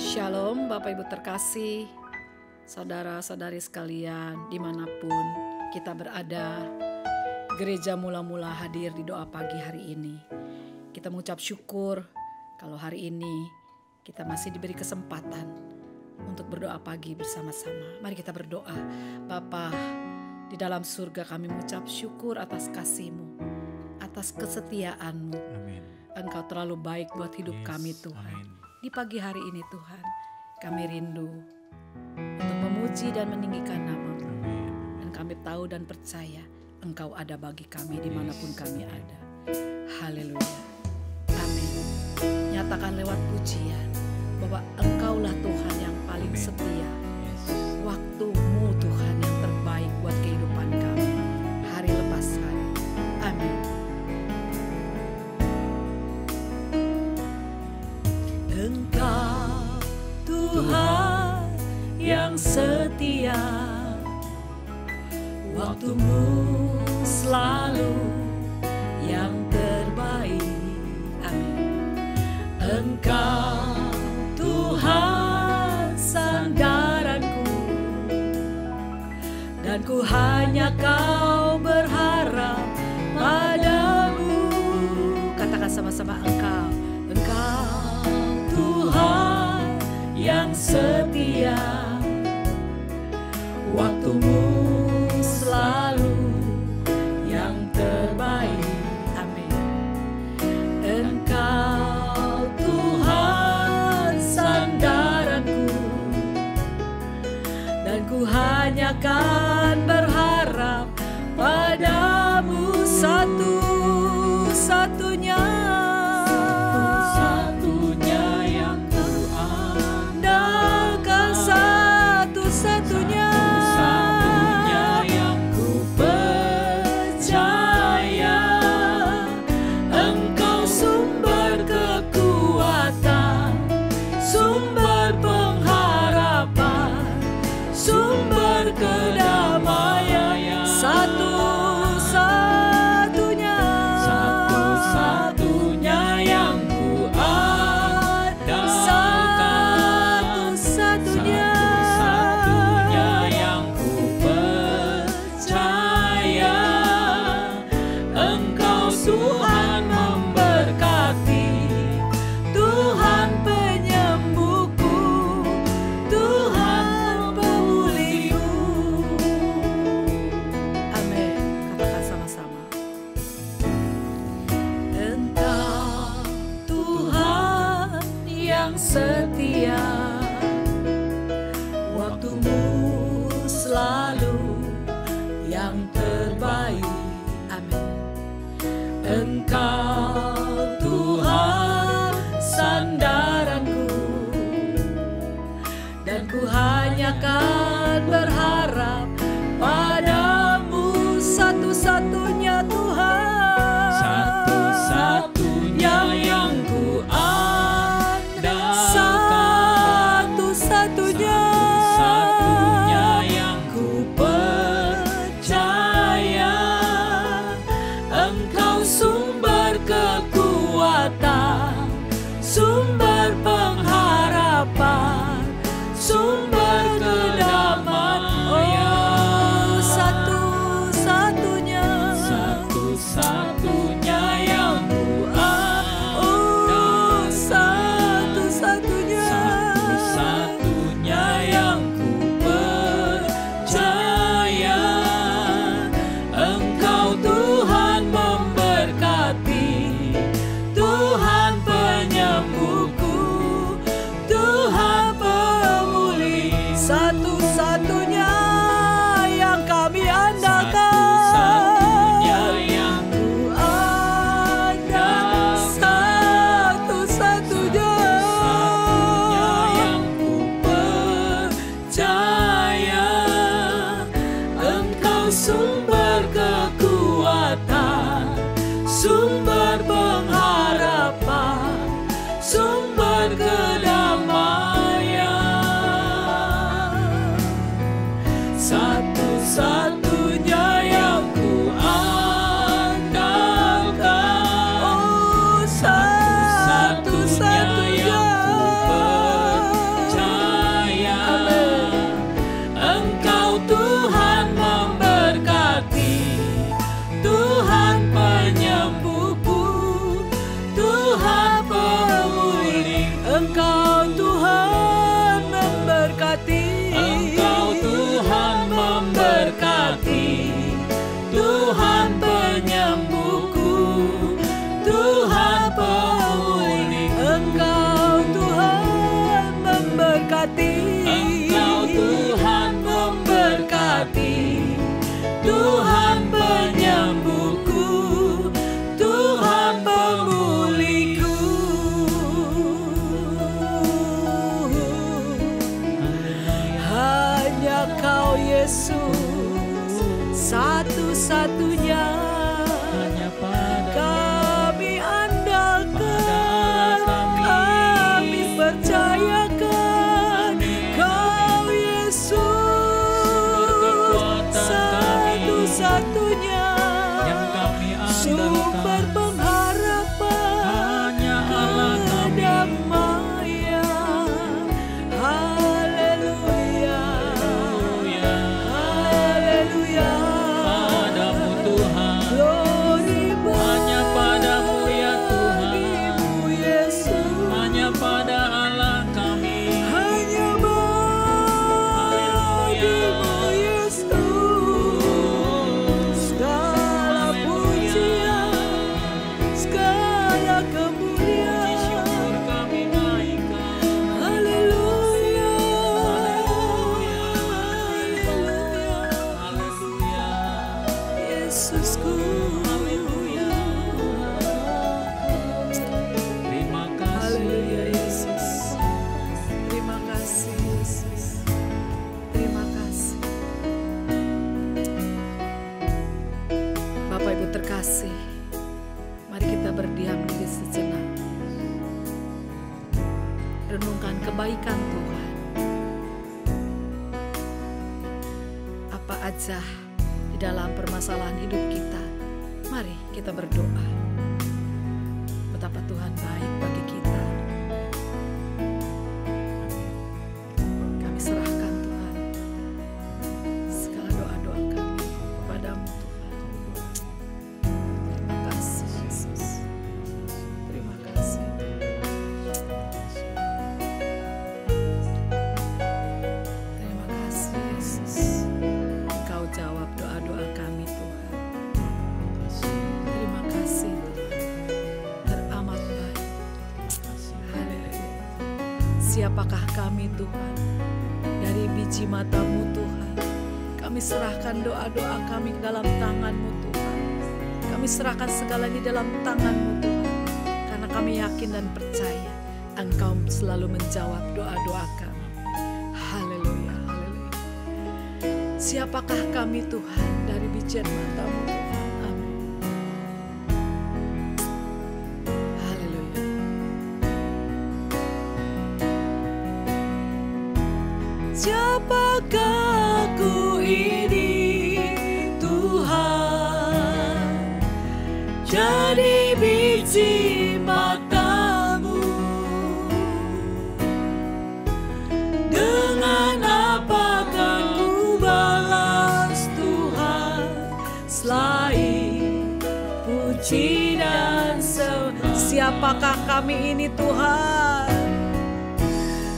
Shalom Bapak Ibu terkasih, saudara-saudari sekalian dimanapun kita berada. Gereja mula-mula hadir di doa pagi hari ini. Kita mengucap syukur kalau hari ini kita masih diberi kesempatan untuk berdoa pagi bersama-sama. Mari kita berdoa. Bapa di dalam surga, kami mengucap syukur atas kasih-Mu, atas kesetiaan-Mu. Amin. Engkau terlalu baik buat hidup kami Tuhan. Amin. Di pagi hari ini Tuhan, kami rindu untuk memuji dan meninggikan nama-Mu. Dan kami tahu dan percaya Engkau ada bagi kami dimanapun kami ada. Haleluya. Amin. Nyatakan lewat pujian bahwa Engkaulah Tuhan yang paling setia. Waktu-Mu Tuhan yang terbaik buat kehidupan kami hari lepas hari. Amin. Engkau Tuhan yang setia, waktu-Mu selalu yang terbaik. Amin. Engkau Tuhan sandaranku, dan ku hanya Kau berharap padamu. Katakan sama-sama, Engkau Tuhan yang setia, waktu-Mu selalu yang terbaik. Amin. Engkau Tuhan sandaranku, dan ku hanya kan berharap padamu. Satu-satunya yang ku andalkan, satu-satunya yang ku percaya. Engkau sumber kekuatan, sumber pengharapan, sumber kedamaian. Satu-satunya yang ku andalkan, satu-satunya yang ku percaya. Engkau Tuhan memberkati, Tuhan penyembuhku, Tuhan pemulihku. Amin. Katakan sama-sama. Engkau Tuhan yang setia, waktu-Mu selalu yang terbaik. Amin. Engkau Tuhan sandaranku, dan ku hanya kan berharap padamu. Satu-satunya Tuhan, satu-satunya yang ku andalkan, renungkan kebaikan Tuhan. Apa aja di dalam permasalahan hidup kita, mari kita berdoa. Betapa Tuhan baik bagi kita. Kami serahkan Tuhan segala doa-doa kami kepadamu Tuhan. Terima kasih Yesus. Terima kasih. Terima kasih Yesus. Engkau jawab doa-doa kami Tuhan. Terima kasih Tuhan. Teramat baik. Haleluya. Siapakah kami Tuhan? Dari biji mata-Mu Tuhan. Kami serahkan doa-doa kami ke dalam tangan-Mu Tuhan. Kami serahkan segalanya dalam tangan-Mu Tuhan. Karena kami yakin dan percaya Engkau selalu menjawab doa-doa kami. Haleluya, haleluya. Siapakah kami Tuhan dari bijian mata-Mu Tuhan? Amin. Haleluya. Siapakah aku ini Tuhan? Jadi biji mata-Mu. Dengan apakah ku balas Tuhan selain puji dan siapakah kami ini Tuhan?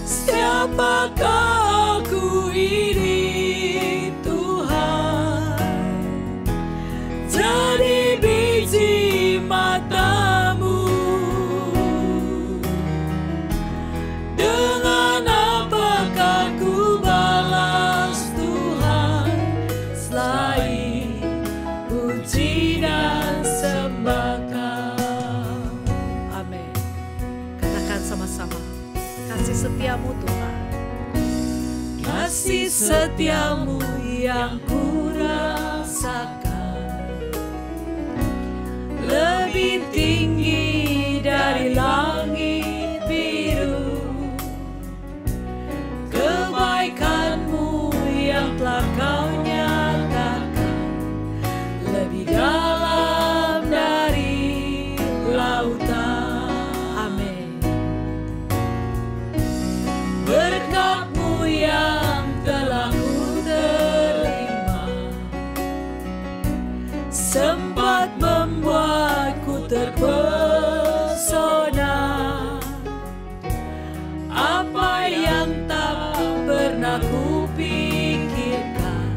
Siapakah aku ini Tuhan? Jadi biji mata-Mu. Dengan apakah ku balas Tuhan selain puji dan sembah Kau. Amin. Katakan sama-sama, kasih setia-Mu Tuhan. Kasih setia-Mu yang ku rasakan lebih tinggi dari langit biru. Kebaikan-Mu yang telah Kau nyatakan lebih dalam dari lautan. Amin. Berkat-Mu yang telah ku terima sempat membuatku terpesona. Apa yang tak pernah ku pikirkan,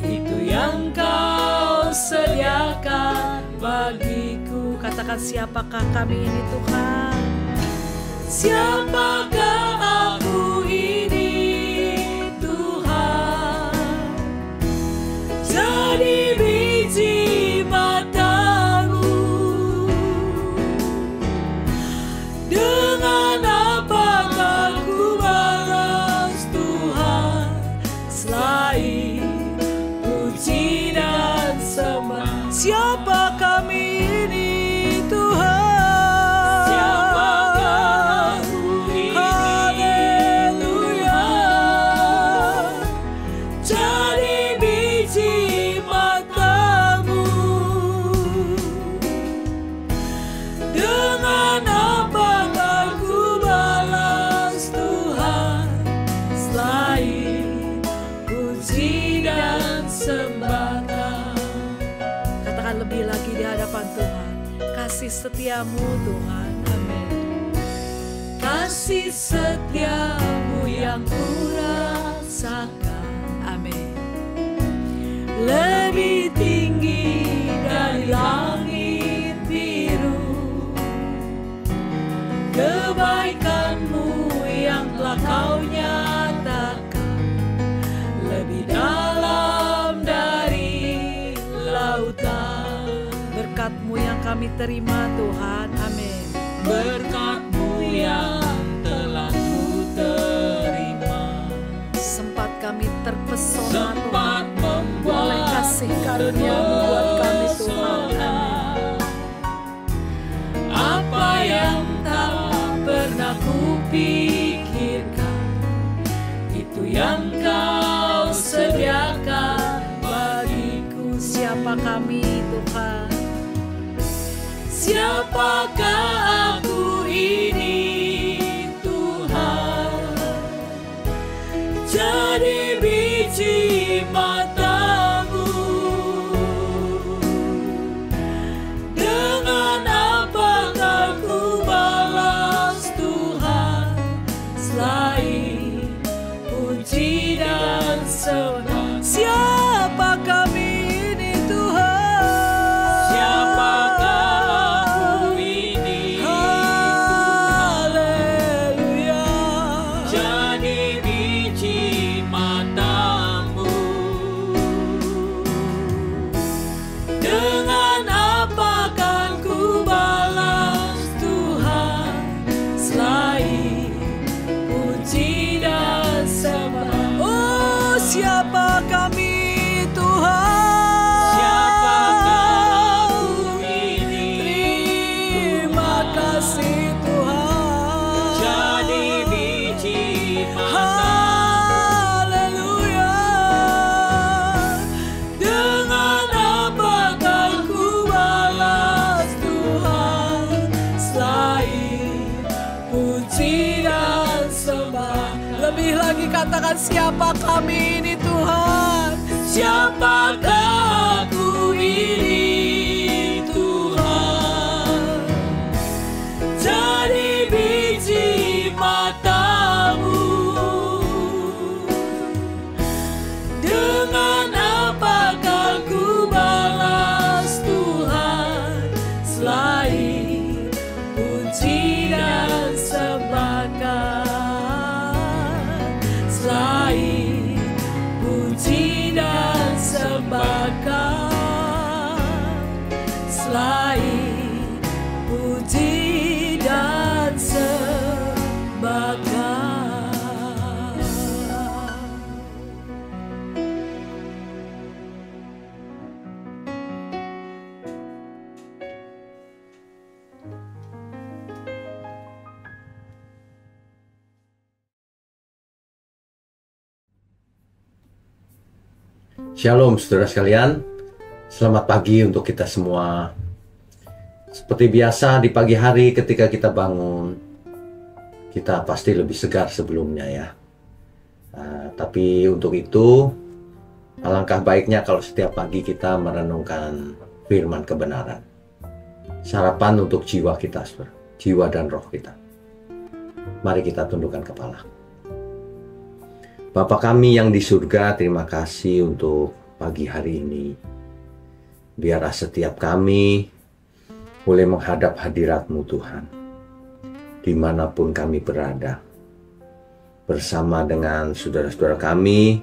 itu yang Kau sediakan bagiku. Katakan, siapakah kami ini Tuhan? Siapakah aku ini Tuhan? Jadi biji mata-Mu. Dengan apakah ku balas Tuhan selain puji dan sembah? Siapa kami ini Tuhan? Kasih setia-Mu Tuhan, amin. Kasih setia-Mu yang ku rasakan, amin. Lebih tinggi dari langit biru. Kebaikan-Mu yang telah Kau nyatakan lebih dalam dari lautan. Berkat-Mu yang kami terima Tuhan, amin. Berkat-Mu yang telah ku terima sempat kami terpesona Tuhan oleh kasih karunia-Mu buat kami Tuhan, amin. Apa yang tak pernah ku pikirkan, Siapakah aku ini Tuhan? Jadi biji matamu. Dengan apakah ku balas Tuhan selain puji dan sembah? Siapa kami ini Tuhan? Siapakah aku ini Tuhan? Haleluya. Jadi biji matamu. Dengan apakah ku balas Tuhan selain puji dan sembah? Oh, siapa kami Tuhan? Siapakah aku ini? Terima kasih Tuhan. Jadi biji matamu. Haleluya. Dengan apakah ku balas Tuhan selain puji dan sembah? Lebih lagi katakan, siapa kami ini Tuhan? Siapakah aku ini Tuhan? Jadi biji matamu. Dengan apakah ku balas Tuhan selain puji dan sembahkan, selain puji dan sembahkan, selain puji dan sembahkan. Shalom saudara sekalian, selamat pagi untuk kita semua. Seperti biasa di pagi hari ketika kita bangun, kita pasti lebih segar sebelumnya ya. Tapi untuk itu, alangkah baiknya kalau setiap pagi kita merenungkan firman kebenaran. Sarapan untuk jiwa kita, saudara, jiwa dan roh kita. Mari kita tundukkan kepala. Bapa kami yang di surga, terima kasih untuk pagi hari ini. Biarlah setiap kami boleh menghadap hadirat-Mu Tuhan, dimanapun kami berada, bersama dengan saudara-saudara kami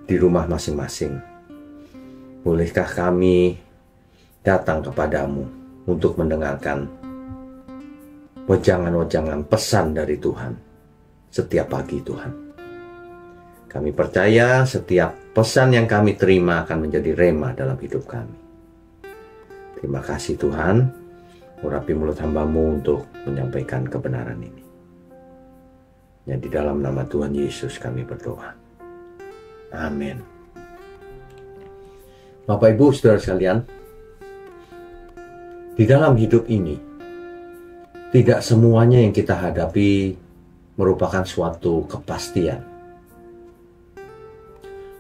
di rumah masing-masing. Bolehkah kami datang kepadamu untuk mendengarkan wejangan-wejangan pesan dari Tuhan setiap pagi Tuhan. Kami percaya setiap pesan yang kami terima akan menjadi rema dalam hidup kami. Terima kasih Tuhan, urapi mulut hamba-Mu untuk menyampaikan kebenaran ini. Ya, di dalam nama Tuhan Yesus kami berdoa. Amin. Bapak Ibu saudara sekalian, di dalam hidup ini, tidak semuanya yang kita hadapi merupakan suatu kepastian.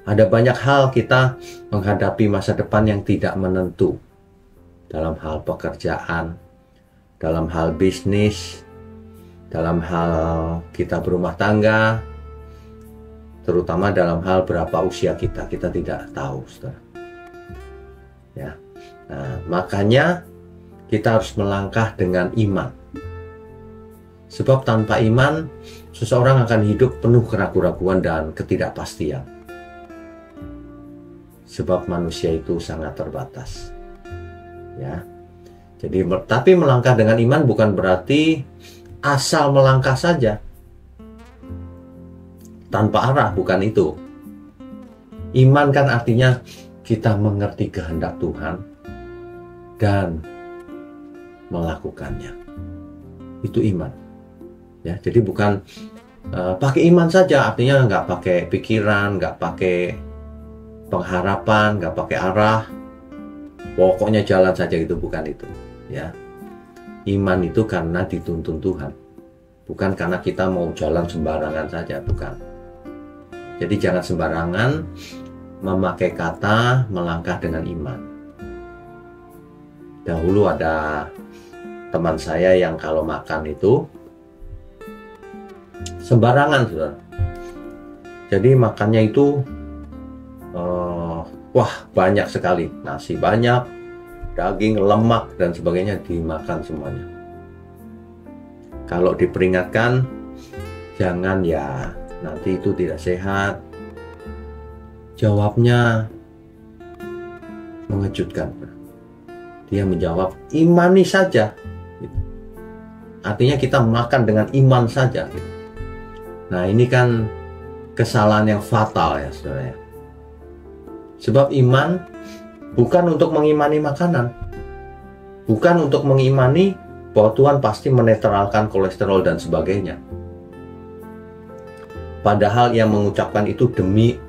Ada banyak hal kita menghadapi masa depan yang tidak menentu. Dalam hal pekerjaan, dalam hal bisnis, dalam hal kita berumah tangga, terutama dalam hal berapa usia kita tidak tahu, saudara. Ya, makanya kita harus melangkah dengan iman. Sebab tanpa iman, seseorang akan hidup penuh keraguan-raguan dan ketidakpastian. Sebab manusia itu sangat terbatas. Ya. Jadi tapi melangkah dengan iman bukan berarti asal melangkah saja tanpa arah, bukan itu. Iman kan artinya kita mengerti kehendak Tuhan dan melakukannya. Itu iman. Ya, jadi bukan pakai iman saja, artinya nggak pakai pikiran, nggak pakai pengharapan, nggak pakai arah, pokoknya jalan saja, itu bukan itu. ya. Iman itu karena dituntun Tuhan, bukan karena kita mau jalan sembarangan saja, bukan. Jadi jangan sembarangan memakai kata melangkah dengan iman. Dahulu ada teman saya yang kalau makan itu sembarangan, saudara. Jadi makannya itu banyak sekali, nasi banyak, daging, lemak dan sebagainya dimakan semuanya. Kalau diperingatkan, jangan ya, nanti itu tidak sehat. Jawabnya mengejutkan. Dia menjawab, imani saja. Artinya kita makan dengan iman saja. Nah, ini kan kesalahan yang fatal ya, saudara. Sebab iman bukan untuk mengimani makanan, bukan untuk mengimani bahwa Tuhan pasti menetralkan kolesterol dan sebagainya. Padahal yang mengucapkan itu demi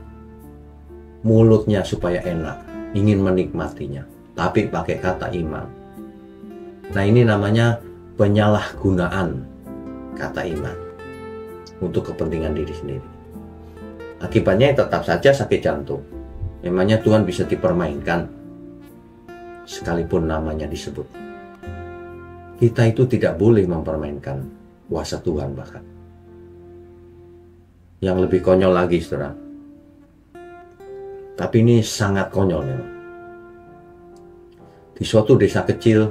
mulutnya supaya enak, ingin menikmatinya, tapi pakai kata iman. Nah, ini namanya penyalahgunaan kata iman untuk kepentingan diri sendiri. Akibatnya tetap saja sakit jantung. Memangnya Tuhan bisa dipermainkan sekalipun namanya disebut. Kita itu tidak boleh mempermainkan kuasa Tuhan bahkan. Yang lebih konyol lagi, saudara. Tapi ini sangat konyol memang. Di suatu desa kecil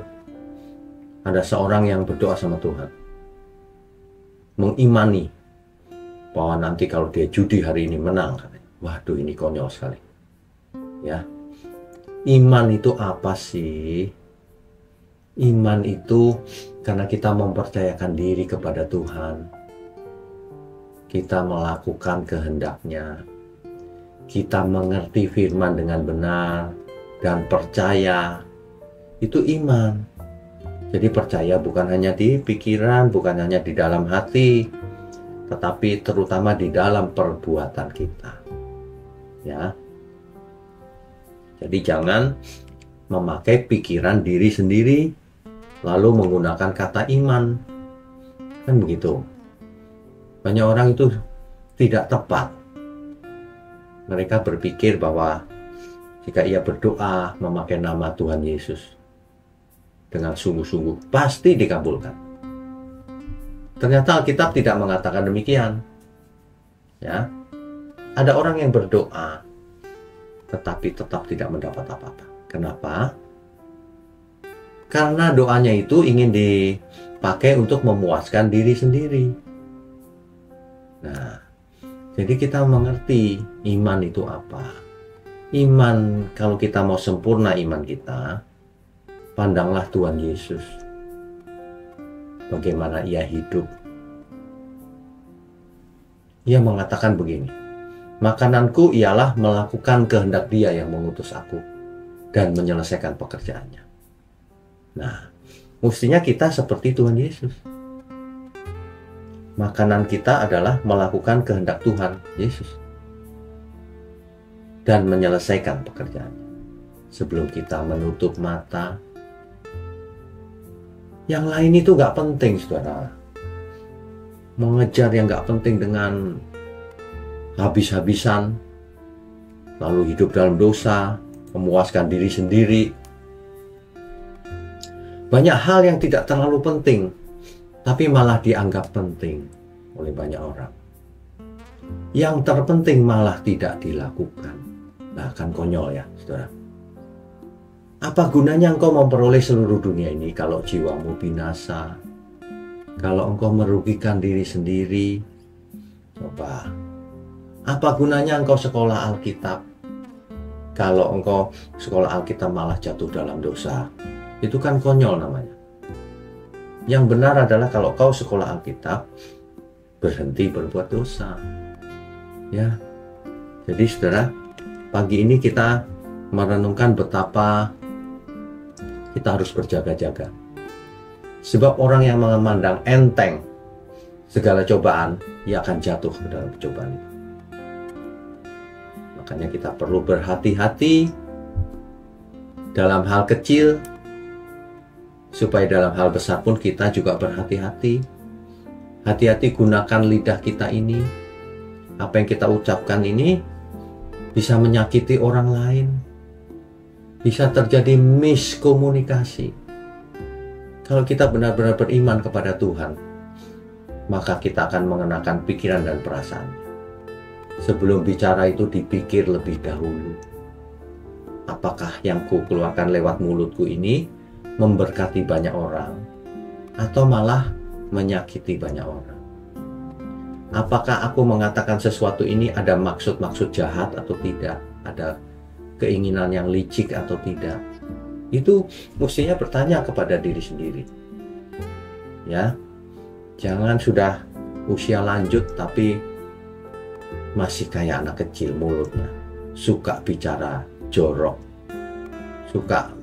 ada seorang yang berdoa sama Tuhan, mengimani bahwa nanti kalau dia judi hari ini menang. Waduh, ini konyol sekali. Ya, iman itu apa sih? Iman itu karena kita mempercayakan diri kepada Tuhan. Kita melakukan kehendak-Nya. Kita mengerti firman dengan benar dan percaya. Itu iman. Jadi percaya bukan hanya di pikiran, bukan hanya di dalam hati, tetapi terutama di dalam perbuatan kita. Ya. Jadi jangan memakai pikiran diri sendiri lalu menggunakan kata iman. Kan begitu. Banyak orang itu tidak tepat. Mereka berpikir bahwa jika ia berdoa memakai nama Tuhan Yesus dengan sungguh-sungguh pasti dikabulkan. Ternyata Alkitab tidak mengatakan demikian. Ya. Ada orang yang berdoa tetapi tetap tidak mendapat apa-apa. Kenapa? Karena doanya itu ingin dipakai untuk memuaskan diri sendiri. Nah, jadi kita mengerti iman itu apa. Iman, kalau kita mau sempurna iman kita, pandanglah Tuhan Yesus. Bagaimana ia hidup. Ia mengatakan begini, makananku ialah melakukan kehendak Dia yang mengutus aku dan menyelesaikan pekerjaannya. Nah, mestinya kita seperti Tuhan Yesus. Makanan kita adalah melakukan kehendak Tuhan Yesus dan menyelesaikan pekerjaannya. Sebelum kita menutup mata, yang lain itu gak penting, saudara. Mengejar yang gak penting dengan habis-habisan, lalu hidup dalam dosa, memuaskan diri sendiri. Banyak hal yang tidak terlalu penting, tapi malah dianggap penting oleh banyak orang. Yang terpenting malah tidak dilakukan. Bahkan konyol ya, saudara. Apa gunanya engkau memperoleh seluruh dunia ini kalau jiwamu binasa? Kalau engkau merugikan diri sendiri? Coba. Apa gunanya engkau sekolah Alkitab? Kalau engkau sekolah Alkitab malah jatuh dalam dosa. Itu kan konyol namanya. Yang benar adalah kalau kau sekolah Alkitab, berhenti berbuat dosa. Ya. Jadi saudara, pagi ini kita merenungkan betapa kita harus berjaga-jaga. Sebab orang yang memandang enteng segala cobaan, ia akan jatuh ke dalam cobaan itu. Makanya kita perlu berhati-hati dalam hal kecil, supaya dalam hal besar pun kita juga berhati-hati. Hati-hati gunakan lidah kita ini. Apa yang kita ucapkan ini bisa menyakiti orang lain. Bisa terjadi miskomunikasi. Kalau kita benar-benar beriman kepada Tuhan, maka kita akan mengenakan pikiran dan perasaan. Sebelum bicara itu dipikir lebih dahulu. Apakah yang ku keluarkan lewat mulutku ini memberkati banyak orang atau malah menyakiti banyak orang? Apakah aku mengatakan sesuatu ini ada maksud-maksud jahat atau tidak? Ada keinginan yang licik atau tidak? Itu mestinya bertanya kepada diri sendiri. Ya, jangan sudah usia lanjut tapi masih kayak anak kecil mulutnya. Suka bicara jorok, suka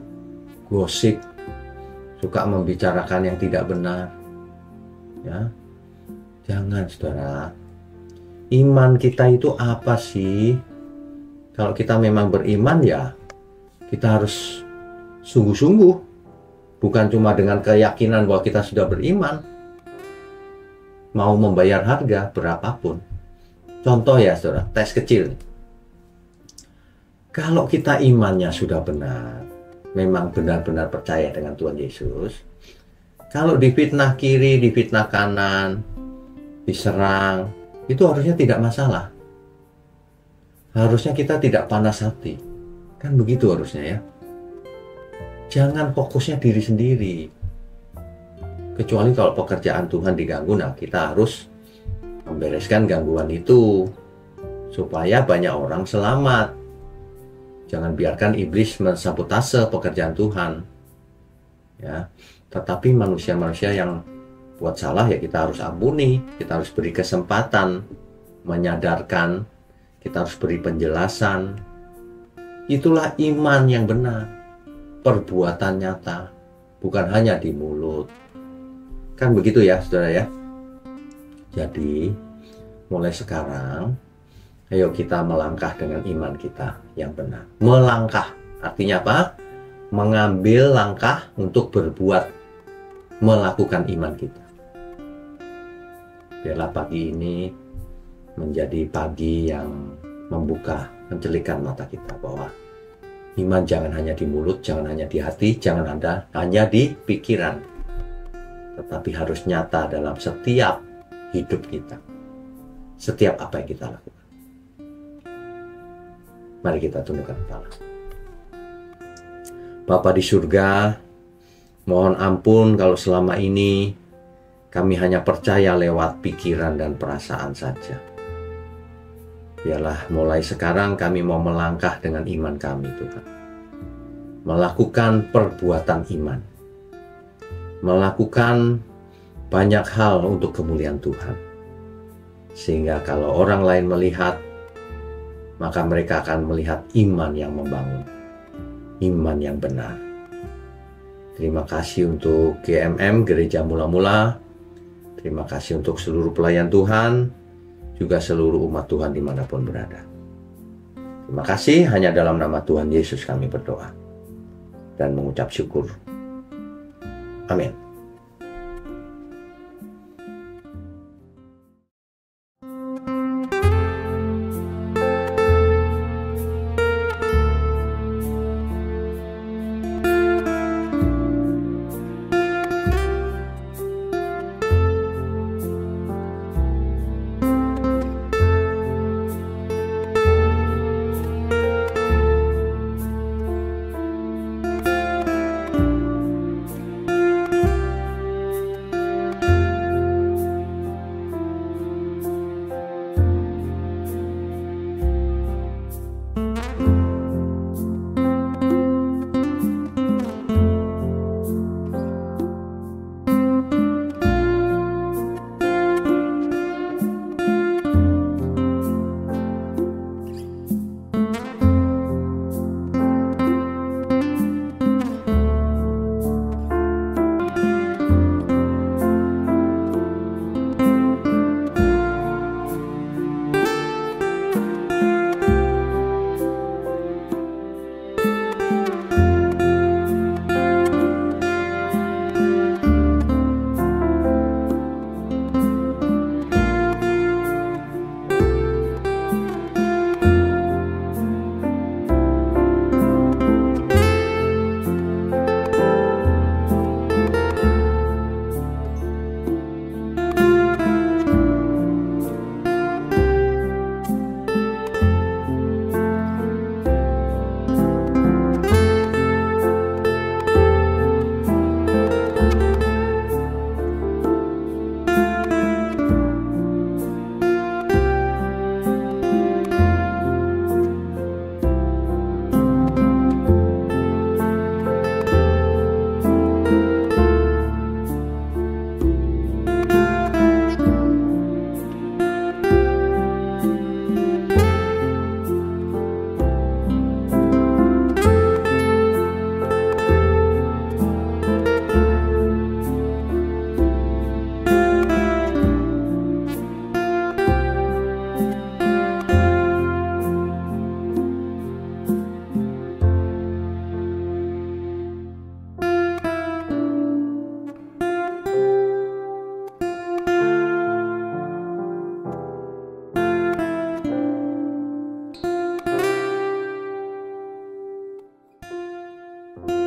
gosip, suka membicarakan yang tidak benar. Ya, jangan saudara. Iman kita itu apa sih? Kalau kita memang beriman ya, kita harus sungguh-sungguh. Bukan cuma dengan keyakinan bahwa kita sudah beriman. Mau membayar harga berapapun. Contoh ya saudara, tes kecil. Kalau kita imannya sudah benar, memang benar-benar percaya dengan Tuhan Yesus, kalau difitnah kiri, difitnah kanan, diserang, itu harusnya tidak masalah. Harusnya kita tidak panas hati. Kan begitu harusnya ya. Jangan fokusnya diri sendiri. Kecuali kalau pekerjaan Tuhan diganggu, nah kita harus membereskan gangguan itu supaya banyak orang selamat. Jangan biarkan iblis mensabotase pekerjaan Tuhan. Ya, tetapi manusia-manusia yang buat salah ya kita harus ampuni, kita harus beri kesempatan, menyadarkan, kita harus beri penjelasan. Itulah iman yang benar, perbuatan nyata, bukan hanya di mulut. Kan begitu ya, saudara ya. Jadi, mulai sekarang, ayo kita melangkah dengan iman kita yang benar. Melangkah, artinya apa? Mengambil langkah untuk berbuat, melakukan iman kita. Biarlah pagi ini menjadi pagi yang membuka, mencelikan mata kita bahwa iman jangan hanya di mulut, jangan hanya di hati, jangan hanya di pikiran, tetapi harus nyata dalam setiap hidup kita, setiap apa yang kita lakukan. Mari kita tundukkan kepala. Bapa di surga, mohon ampun kalau selama ini kami hanya percaya lewat pikiran dan perasaan saja. Biarlah mulai sekarang kami mau melangkah dengan iman kami, Tuhan. Melakukan perbuatan iman. Melakukan banyak hal untuk kemuliaan Tuhan. Sehingga kalau orang lain melihat, maka mereka akan melihat iman yang membangun, iman yang benar. Terima kasih untuk GMM, Gereja Mula-Mula. Terima kasih untuk seluruh pelayan Tuhan, juga seluruh umat Tuhan dimanapun berada. Terima kasih, hanya dalam nama Tuhan Yesus kami berdoa dan mengucap syukur. Amin. you.